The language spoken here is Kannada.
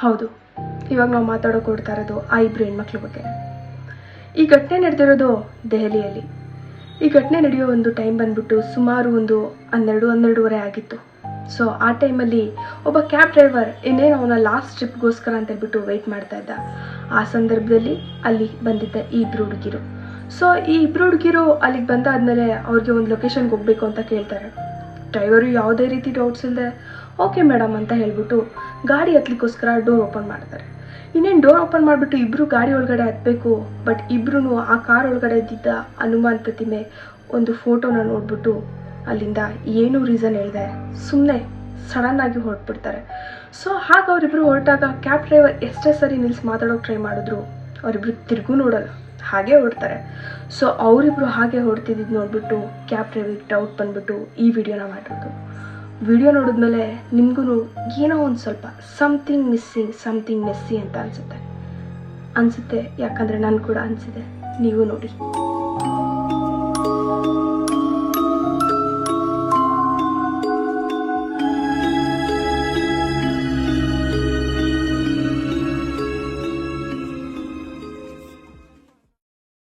ಹೌದು, ಇವಾಗ ನಾವು ಮಾತಾಡೋಕೆ ಹೊಡ್ತಾ ಇರೋದು ಆ ಇಬ್ಬರು ಹೆಣ್ಮಕ್ಳ ಬಗ್ಗೆ. ಈ ಘಟನೆ ನಡೆದಿರೋದು ದೆಹಲಿಯಲ್ಲಿ. ಈ ಘಟನೆ ನಡೆಯೋ ಒಂದು ಟೈಮ್ ಬಂದ್ಬಿಟ್ಟು ಸುಮಾರು ಒಂದು 12-12:30 ಆಗಿತ್ತು. ಸೊ ಆ ಟೈಮಲ್ಲಿ ಒಬ್ಬ ಕ್ಯಾಬ್ ಡ್ರೈವರ್ ಇನ್ನೇನು ಅವನ ಲಾಸ್ಟ್ ಟ್ರಿಪ್ಗೋಸ್ಕರ ಅಂತೇಳ್ಬಿಟ್ಟು ವೆಯ್ಟ್ ಮಾಡ್ತಾ ಇದ್ದ. ಆ ಸಂದರ್ಭದಲ್ಲಿ ಅಲ್ಲಿ ಬಂದಿದ್ದ ಈ ಇಬ್ಬರು ಹುಡುಗಿರು. ಸೊ ಈ ಇಬ್ಬರು ಹುಡುಗಿರು ಅಲ್ಲಿಗೆ ಬಂದಾದ್ಮೇಲೆ ಅವ್ರಿಗೆ ಒಂದು ಲೊಕೇಶನ್ಗೆ ಹೋಗಬೇಕು ಅಂತ ಕೇಳ್ತಾರೆ. ಡ್ರೈವರು ಯಾವುದೇ ರೀತಿ ಡೌಟ್ಸ್ ಇಲ್ಲದೆ ಓಕೆ ಮೇಡಮ್ ಅಂತ ಹೇಳ್ಬಿಟ್ಟು ಗಾಡಿ ಹತ್ಲಿಕ್ಕೋಸ್ಕರ ಡೋರ್ ಓಪನ್ ಮಾಡ್ತಾರೆ. ಇನ್ನೇನು ಡೋರ್ ಓಪನ್ ಮಾಡಿಬಿಟ್ಟು ಇಬ್ಬರು ಗಾಡಿ ಒಳಗಡೆ ಹತ್ತಬೇಕು. ಬಟ್ ಇಬ್ಬರೂ ಆ ಕಾರ್ ಒಳಗಡೆ ಇದ್ದಿದ್ದ ಹನುಮಾನ್ ಪ್ರತಿಮೆ ಒಂದು ಫೋಟೋನ ನೋಡ್ಬಿಟ್ಟು ಅಲ್ಲಿಂದ ಏನೂ ರೀಸನ್ ಹೇಳಿದೆ ಸುಮ್ಮನೆ ಸಡನ್ನಾಗಿ ಹೊರಟ್ಬಿಡ್ತಾರೆ. ಸೊ ಹಾಗೆ ಅವರಿಬ್ಬರು ಹೊರಟಾಗ ಕ್ಯಾಬ್ ಡ್ರೈವರ್ ಎಷ್ಟೇ ಸರಿ ನಿಲ್ಸಿ ಮಾತಾಡೋಕೆ ಟ್ರೈ ಮಾಡಿದ್ರು ಅವರಿಬ್ರು ತಿರುಗೂ ನೋಡಲ್ಲ, ಹಾಗೆ ಹೊರಡ್ತಾರೆ. ಸೊ ಅವರಿಬ್ರು ಹಾಗೆ ಹೊರಡ್ತಿದ್ದು ನೋಡ್ಬಿಟ್ಟು ಕ್ಯಾಬ್ ಡ್ರೈವರ್ಗೆ ಡೌಟ್ ಬಂದ್ಬಿಟ್ಟು ಈ ವಿಡಿಯೋನ ಮಾಡಿರೋದು. ವಿಡಿಯೋ ನೋಡಿದ್ಮೇಲೆ ನಿಮಗೂ ಏನೋ ಒಂದು ಸ್ವಲ್ಪ ಸಮಥಿಂಗ್ ಮೆಸ್ಸಿ ಅಂತ ಅನಿಸುತ್ತೆ. ಯಾಕಂದರೆ ನನಗೆ ಕೂಡ ಅನಿಸಿದೆ. ನೀವು ನೋಡಿ.